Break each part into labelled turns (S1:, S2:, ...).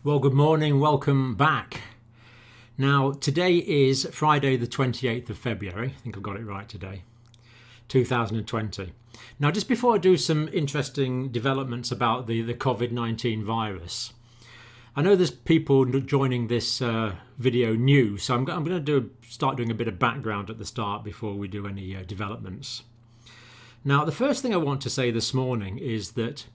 S1: Well, good morning, welcome back. Now, today is Friday the 28th of February, I think I've got it right today, 2020. Now, just before I do some interesting developments about the COVID-19 virus, I know there's people joining this video new, so I'm going to start doing a bit of background at the start before we do any developments. Now, the first thing I want to say this morning is that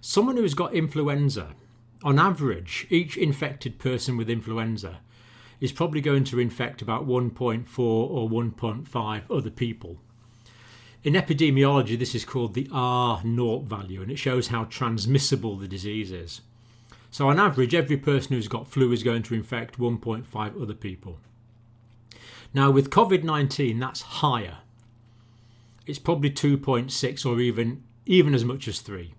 S1: someone who's got influenza, on average, each infected person with influenza is probably going to infect about 1.4 or 1.5 other people. In epidemiology, this is called the R0 value, and it shows how transmissible the disease is. So on average, every person who's got flu is going to infect 1.5 other people. Now with COVID-19, that's higher. It's probably 2.6 or even as much as 3.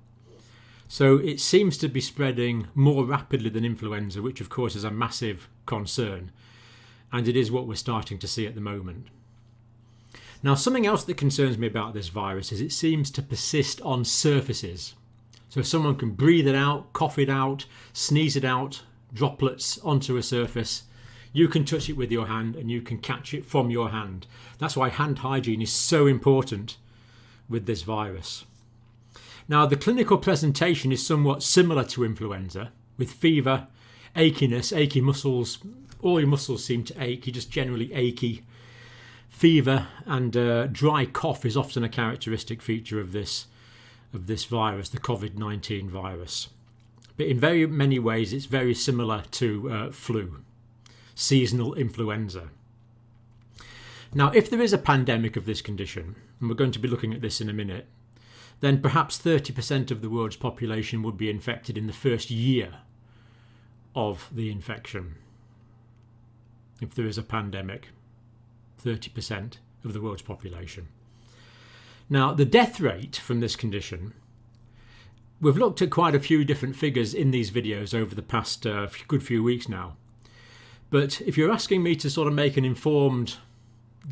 S1: So it seems to be spreading more rapidly than influenza, which of course is a massive concern. And it is what we're starting to see at the moment. Now, something else that concerns me about this virus is it seems to persist on surfaces. So someone can breathe it out, cough it out, sneeze it out, droplets onto a surface. You can touch it with your hand and you can catch it from your hand. That's why hand hygiene is so important with this virus. Now, the clinical presentation is somewhat similar to influenza, with fever, achiness, achy muscles. All your muscles seem to ache. You're just generally achy. Fever and dry cough is often a characteristic feature of this virus, the COVID-19 virus. But in very many ways, it's very similar to flu, seasonal influenza. Now, if there is a pandemic of this condition, and we're going to be looking at this in a minute, then perhaps 30% of the world's population would be infected in the first year of the infection. If there is a pandemic, 30% of the world's population. Now, the death rate from this condition, we've looked at quite a few different figures in these videos over the past good few weeks now. But if you're asking me to sort of make an informed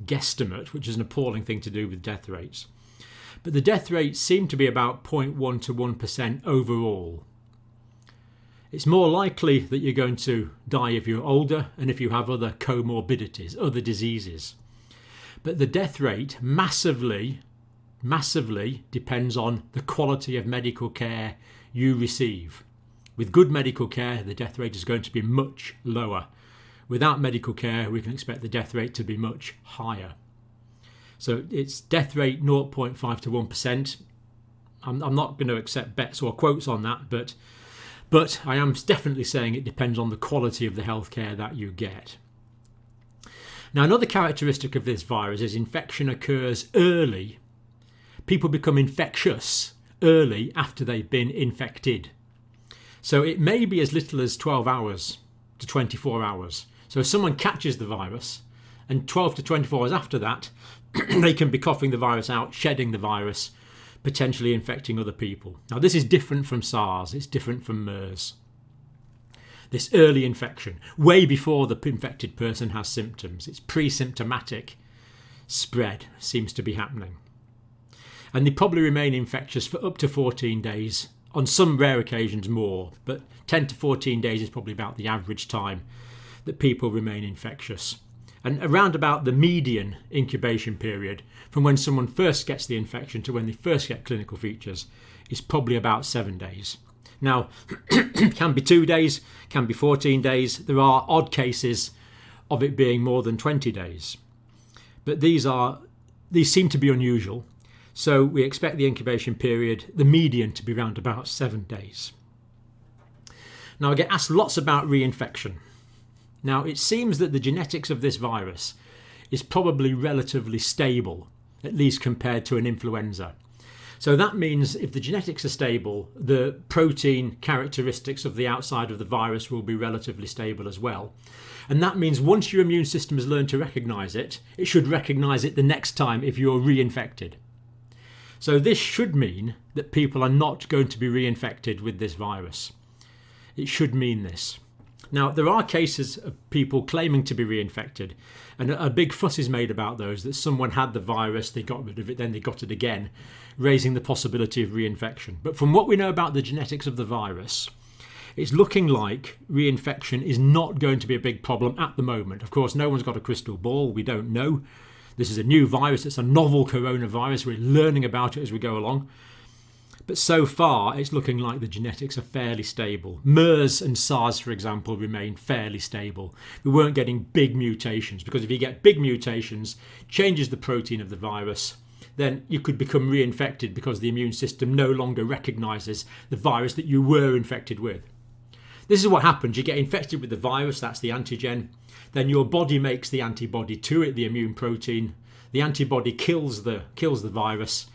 S1: guesstimate, which is an appalling thing to do with death rates, but the death rates seem to be about 0.1 to 1% overall. It's more likely that you're going to die if you're older and if you have other comorbidities, other diseases. But the death rate massively depends on the quality of medical care you receive. With good medical care, the death rate is going to be much lower. Without medical care, we can expect the death rate to be much higher. So it's death rate 0.5 to 1%. I'm not going to accept bets or quotes on that, but I am definitely saying it depends on the quality of the healthcare that you get. Now, another characteristic of this virus is infection occurs early. People become infectious early after they've been infected. So it may be as little as 12 hours to 24 hours. So if someone catches the virus, and 12 to 24 hours after that, they can be coughing the virus out, shedding the virus, potentially infecting other people. Now, this is different from SARS. It's different from MERS. This early infection, way before the infected person has symptoms. It's pre-symptomatic spread seems to be happening. And they probably remain infectious for up to 14 days, on some rare occasions more, but 10 to 14 days is probably about the average time that people remain infectious. And around about the median incubation period from when someone first gets the infection to when they first get clinical features is probably about 7 days. Now, can be 2 days, can be 14 days. There are odd cases of it being more than 20 days. But these seem to be unusual. So we expect the incubation period, the median, to be around about 7 days. Now, I get asked lots about reinfection. Now, it seems that the genetics of this virus is probably relatively stable, at least compared to an influenza. So that means if the genetics are stable, the protein characteristics of the outside of the virus will be relatively stable as well. And that means once your immune system has learned to recognise it, it should recognise it the next time if you're reinfected. So this should mean that people are not going to be reinfected with this virus. It should mean this. Now, there are cases of people claiming to be reinfected, and a big fuss is made about those, that someone had the virus, they got rid of it, then they got it again, raising the possibility of reinfection. But from what we know about the genetics of the virus, It's looking like reinfection is not going to be a big problem at the moment. Of course, no one's got a crystal ball. We don't know. This is a new virus. It's a novel coronavirus. We're learning about it as we go along. But so far, it's looking like the genetics are fairly stable. MERS and SARS, for example, remain fairly stable. We weren't getting big mutations, because if you get big mutations, changes the protein of the virus, then you could become reinfected because the immune system no longer recognises the virus that you were infected with. This is what happens. You get infected with the virus, that's the antigen. Then your body makes the antibody to it, the immune protein. The antibody kills the virus,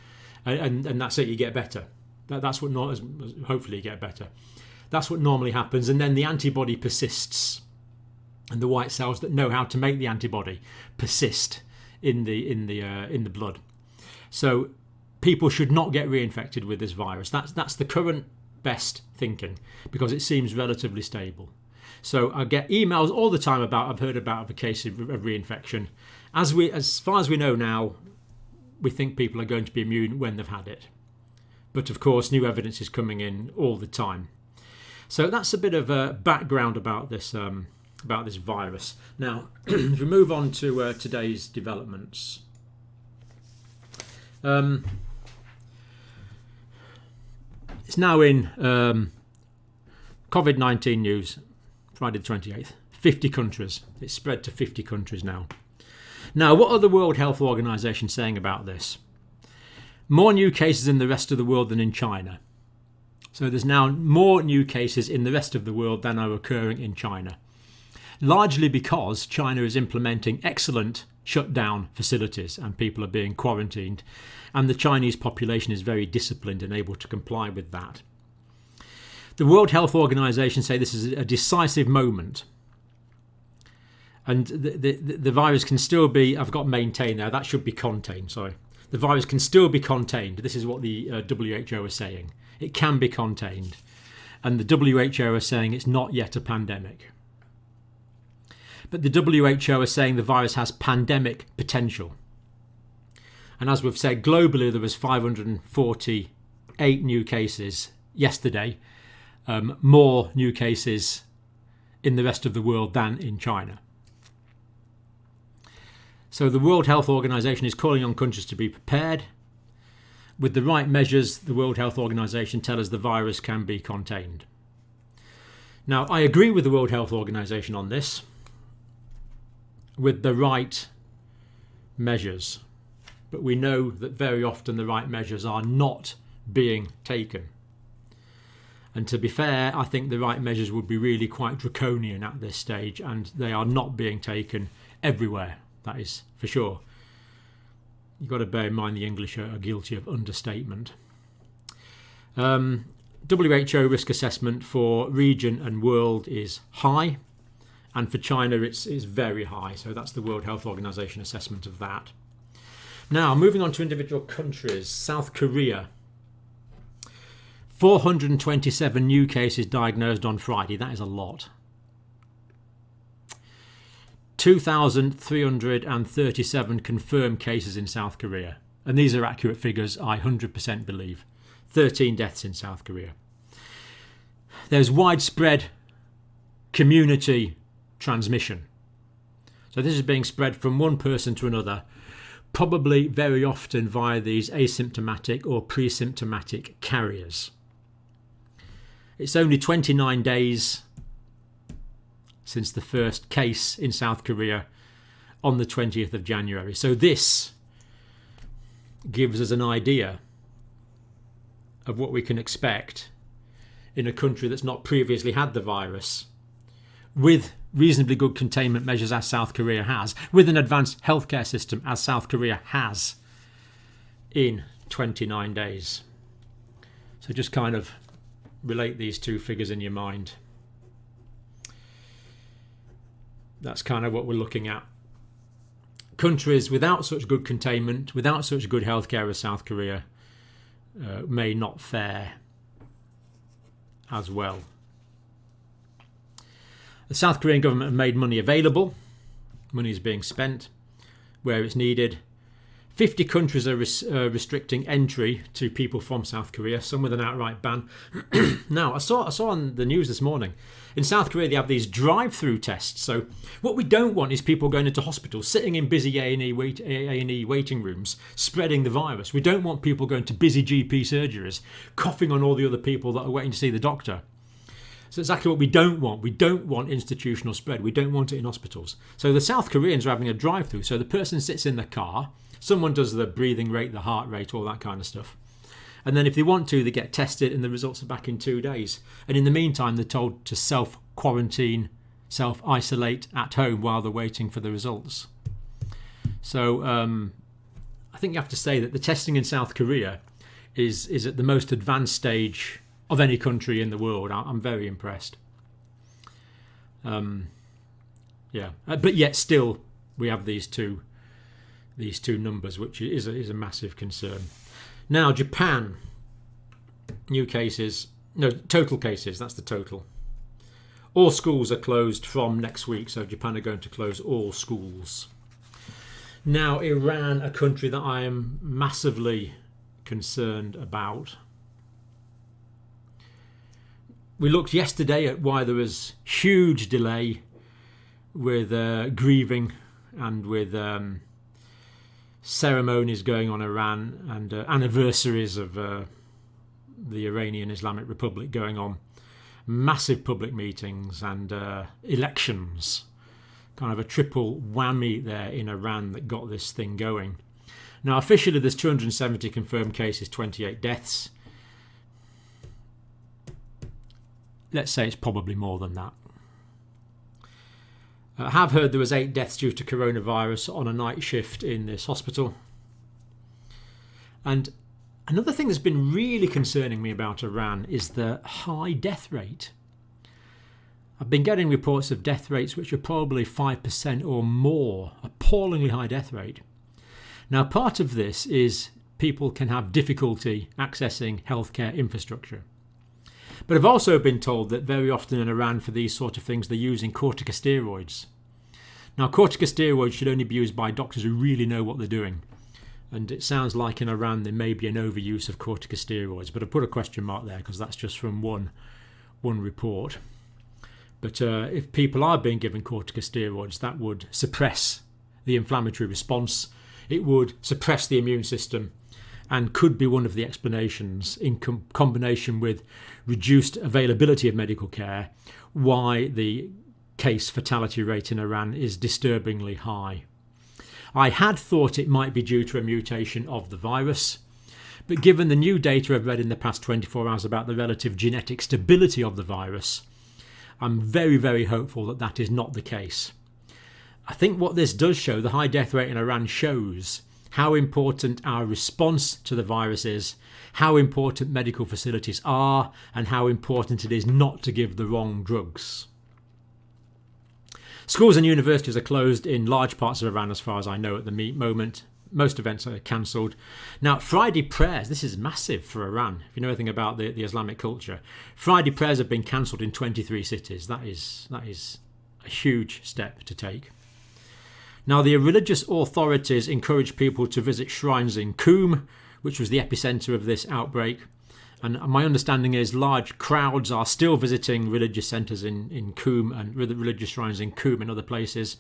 S1: and that's it, you get better. That's what hopefully you get better. That's what normally happens, and then the antibody persists, and the white cells that know how to make the antibody persist in the blood. So people should not get reinfected with this virus. That's the current best thinking, because it seems relatively stable. So I get emails all the time I've heard about a case of reinfection. As far as we know now, we think people are going to be immune when they've had it. But of course, new evidence is coming in all the time. So that's a bit of a background about this virus. Now, if we move on to today's developments. It's now in COVID-19 news, Friday the 28th. 50 countries. It's spread to 50 countries now. Now, what are the World Health Organization saying about this? More new cases in the rest of the world than in China. So there's now more new cases in the rest of the world than are occurring in China. Largely because China is implementing excellent shutdown facilities and people are being quarantined. And the Chinese population is very disciplined and able to comply with that. The World Health Organization say this is a decisive moment. And the virus can still be, I've got maintained there, that should be contained, sorry. The virus can still be contained. This is what the WHO is saying. It can be contained. And the WHO is saying it's not yet a pandemic. But the WHO is saying the virus has pandemic potential. And as we've said, globally there was 548 new cases yesterday. More new cases in the rest of the world than in China. So the World Health Organization is calling on countries to be prepared. With the right measures, the World Health Organization tells us the virus can be contained. Now, I agree with the World Health Organization on this, with the right measures. But we know that very often the right measures are not being taken. And to be fair, I think the right measures would be really quite draconian at this stage, and they are not being taken everywhere. That is for sure. You've got to bear in mind the English are guilty of understatement. WHO risk assessment for region and world is high, and for China it's very high. So that's the World Health Organization assessment of that. Now, moving on to individual countries. South Korea. 427 new cases diagnosed on Friday. That is a lot. 2,337 confirmed cases in South Korea. And these are accurate figures, I 100% believe. 13 deaths in South Korea. There's widespread community transmission. So this is being spread from one person to another, probably very often via these asymptomatic or pre-symptomatic carriers. It's only 29 days since the first case in South Korea on the 20th of January. So this gives us an idea of what we can expect in a country that's not previously had the virus, with reasonably good containment measures as South Korea has, with an advanced healthcare system as South Korea has, in 29 days. So just kind of relate these two figures in your mind. That's kind of what we're looking at. Countries without such good containment, without such good healthcare as South Korea, may not fare as well. The South Korean government have made money available. Money is being spent where it's needed. 50 countries are restricting entry to people from South Korea, some with an outright ban. Now, I saw on the news this morning, in South Korea they have these drive-through tests. So what we don't want is people going into hospitals, sitting in busy A&E waiting rooms, spreading the virus. We don't want people going to busy GP surgeries, coughing on all the other people that are waiting to see the doctor. So exactly what we don't want. We don't want institutional spread. We don't want it in hospitals. So the South Koreans are having a drive-through. So the person sits in the car, someone does the breathing rate, the heart rate, all that kind of stuff. And then if they want to, they get tested and the results are back in 2 days. And in the meantime, they're told to self-quarantine, self-isolate at home while they're waiting for the results. So I think you have to say that the testing in South Korea is at the most advanced stage of any country in the world. I'm very impressed. But yet still we have these two numbers, which is a massive concern. Now, Japan, total cases, that's the total. All schools are closed from next week, so Japan are going to close all schools. Now, Iran, a country that I am massively concerned about. We looked yesterday at why there was huge delay with grieving and with ceremonies going on Iran and anniversaries of the Iranian Islamic Republic going on, massive public meetings and elections, kind of a triple whammy there in Iran that got this thing going. Now officially there's 270 confirmed cases, 28 deaths. Let's say it's probably more than that. I have heard there was 8 deaths due to coronavirus on a night shift in this hospital. And another thing that's been really concerning me about Iran is the high death rate. I've been getting reports of death rates which are probably 5% or more, appallingly high death rate. Now, part of this is people can have difficulty accessing healthcare infrastructure. But I've also been told that very often in Iran for these sort of things they're using corticosteroids. Now corticosteroids should only be used by doctors who really know what they're doing. And it sounds like in Iran there may be an overuse of corticosteroids, but I put a question mark there because that's just from one report. But if people are being given corticosteroids, that would suppress the inflammatory response. It would suppress the immune system and could be one of the explanations in combination with reduced availability of medical care why the case fatality rate in Iran is disturbingly high. I had thought it might be due to a mutation of the virus, but given the new data I've read in the past 24 hours about the relative genetic stability of the virus, I'm very, very hopeful that that is not the case. I think what this does show, the high death rate in Iran shows how important our response to the virus is, how important medical facilities are, and how important it is not to give the wrong drugs. Schools and universities are closed in large parts of Iran as far as I know at the moment. Most events are cancelled. Now, Friday prayers, this is massive for Iran. If you know anything about the Islamic culture, Friday prayers have been cancelled in 23 cities. That is a huge step to take. Now, the religious authorities encouraged people to visit shrines in Qom, which was the epicentre of this outbreak. And my understanding is large crowds are still visiting religious centres in Qom and religious shrines in Qom and other places.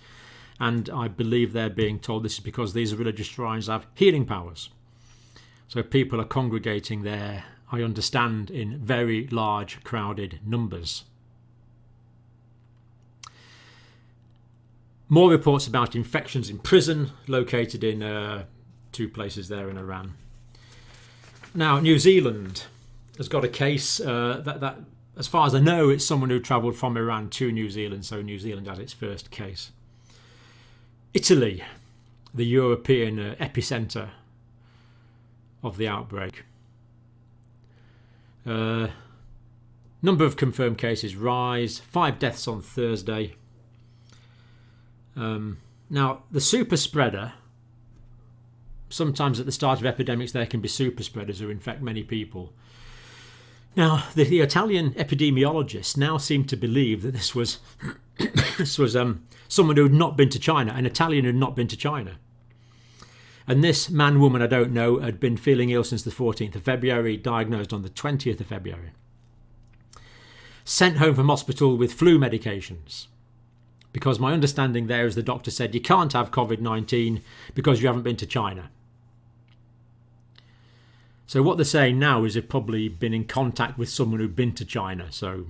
S1: And I believe they're being told this is because these religious shrines have healing powers. So people are congregating there, I understand, in very large crowded numbers. More reports about infections in prison located in 2 places there in Iran. Now, New Zealand has got a case that, as far as I know, it's someone who travelled from Iran to New Zealand, so New Zealand has its first case. Italy, the European epicentre of the outbreak. Number of confirmed cases rise, 5 deaths on Thursday. Now, the super spreader, sometimes at the start of epidemics there can be super spreaders who infect many people. Now, the Italian epidemiologists now seem to believe that this was someone who had not been to China, an Italian who had not been to China. And this man, woman, I don't know, had been feeling ill since the 14th of February, diagnosed on the 20th of February. Sent home from hospital with flu medications. Because my understanding there is the doctor said you can't have COVID-19 because you haven't been to China. So what they're saying now is they've probably been in contact with someone who'd been to China. So,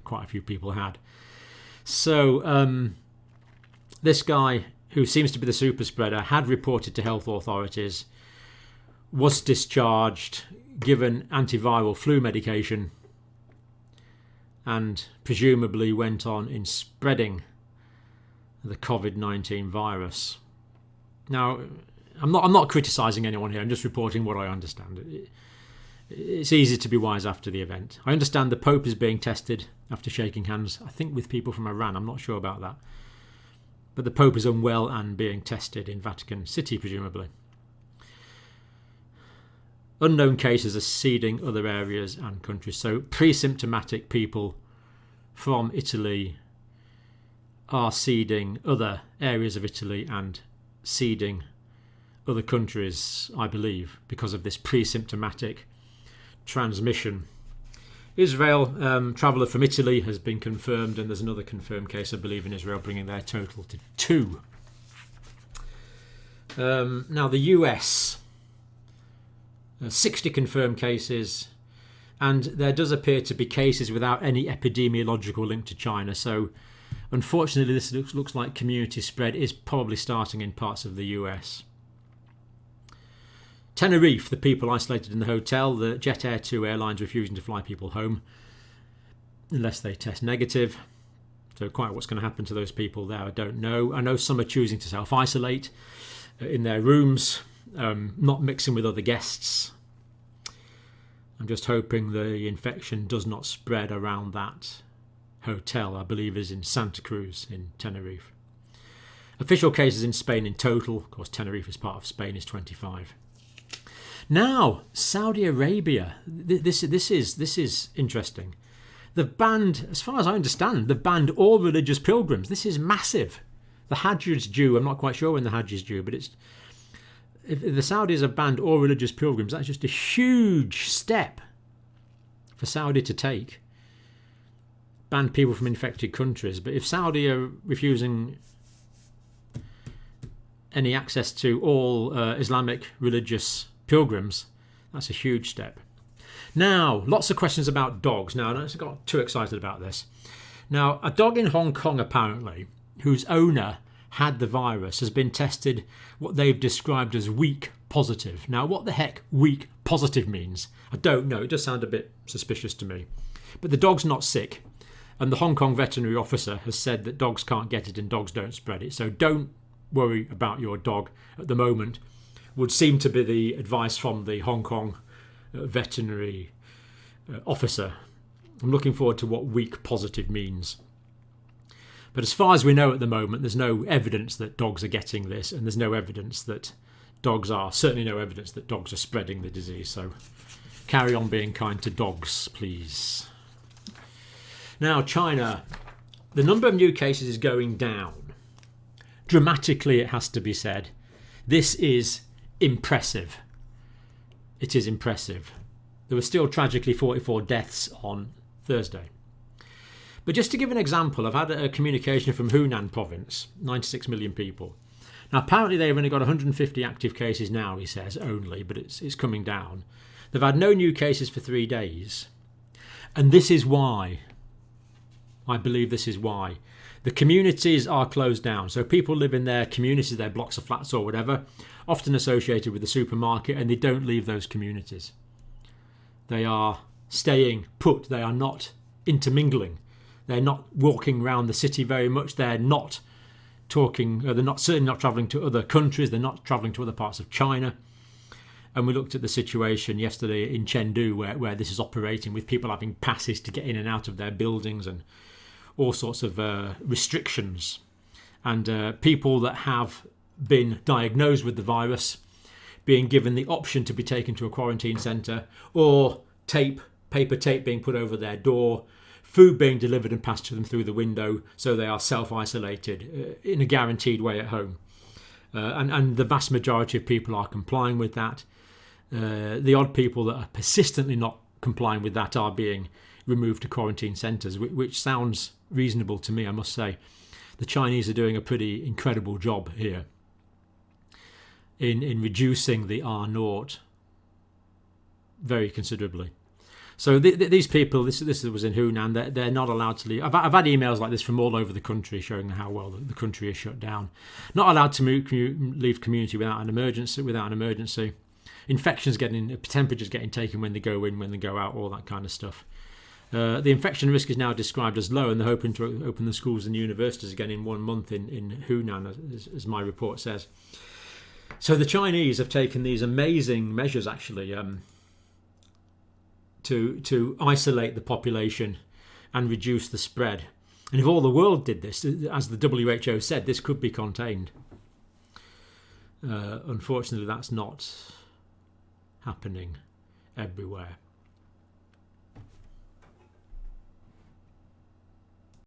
S1: quite a few people had. So this guy, who seems to be the super spreader, had reported to health authorities, was discharged, given antiviral flu medication, and presumably went on in spreading the COVID-19 virus. Now, I'm not criticising anyone here. I'm just reporting what I understand. It's easy to be wise after the event. I understand the Pope is being tested after shaking hands, I think with people from Iran. I'm not sure about that. But the Pope is unwell and being tested in Vatican City, presumably. Unknown cases are seeding other areas and countries. So pre-symptomatic people from Italy are seeding other areas of Italy and seeding other countries, I believe, because of this pre-symptomatic transmission. Israel, traveller from Italy has been confirmed, and there's another confirmed case, I believe, in Israel, bringing their total to 2. Now, the US, 60 confirmed cases, and there does appear to be cases without any epidemiological link to China. So, unfortunately, this looks like community spread is probably starting in parts of the US. Tenerife, the people isolated in the hotel, the Jet Air 2 airlines refusing to fly people home unless they test negative. So quite what's going to happen to those people there, I don't know. I know some are choosing to self-isolate in their rooms, not mixing with other guests. I'm just hoping the infection does not spread around that hotel, I believe is in Santa Cruz in Tenerife. Official cases in Spain in total, of course Tenerife is part of Spain, is 25. Now, Saudi Arabia, this is interesting. They've banned, as far as I understand, they've banned all religious pilgrims. This is massive. The Hajj is due. I'm not quite sure when the Hajj is due, but if the Saudis have banned all religious pilgrims, that's just a huge step for Saudi to take. Ban people from infected countries. But if Saudi are refusing any access to all Islamic religious pilgrims, that's a huge step. Now, lots of questions about dogs. Now, I don't got too excited about this. Now, a dog in Hong Kong, apparently, whose owner had the virus, has been tested what they've described as weak positive. Now, what the heck weak positive means, I don't know. It does sound a bit suspicious to me. But the dog's not sick. And the Hong Kong veterinary officer has said that dogs can't get it and dogs don't spread it. So don't worry about your dog at the moment, would seem to be the advice from the Hong Kong veterinary officer. I'm looking forward to what weak positive means. But as far as we know at the moment, there's no evidence that dogs are getting this, and there's no evidence that certainly no evidence that dogs are spreading the disease. So carry on being kind to dogs, please. Now, China, the number of new cases is going down. Dramatically, it has to be said. This is impressive. It is impressive. There were still tragically 44 deaths on Thursday. But just to give an example, I've had a communication from Hunan province, 96 million people. Now, apparently they've only got 150 active cases now, he says, only, but it's coming down. They've had no new cases for 3 days. And this is why. I believe this is why. The communities are closed down. So people live in their communities, their blocks of flats or whatever, often associated with the supermarket, and they don't leave those communities. They are staying put. They are not intermingling. They're not walking around the city very much. They're not talking, certainly not travelling to other countries. They're not travelling to other parts of China. And we looked at the situation yesterday in Chengdu where this is operating, with people having passes to get in and out of their buildings and all sorts of restrictions. And people that have been diagnosed with the virus being given the option to be taken to a quarantine centre, or paper tape being put over their door, food being delivered and passed to them through the window, so they are self-isolated in a guaranteed way at home. and the vast majority of people are complying with that. The odd people that are persistently not complying with that are being removed to quarantine centres, which sounds reasonable to me, I must say. The Chinese are doing a pretty incredible job here in reducing the R0 very considerably. So these people, this was in Hunan, they're not allowed to leave. I've had emails like this from all over the country showing how well the country is shut down. Not allowed to leave community without an emergency. Infections temperatures getting taken when they go in, when they go out, all that kind of stuff. The infection risk is now described as low, and they're hoping to open the schools and universities again in 1 month in Hunan, as my report says. So the Chinese have taken these amazing measures, actually, to isolate the population and reduce the spread. And if all the world did this, as the WHO said, this could be contained. Unfortunately, that's not happening everywhere.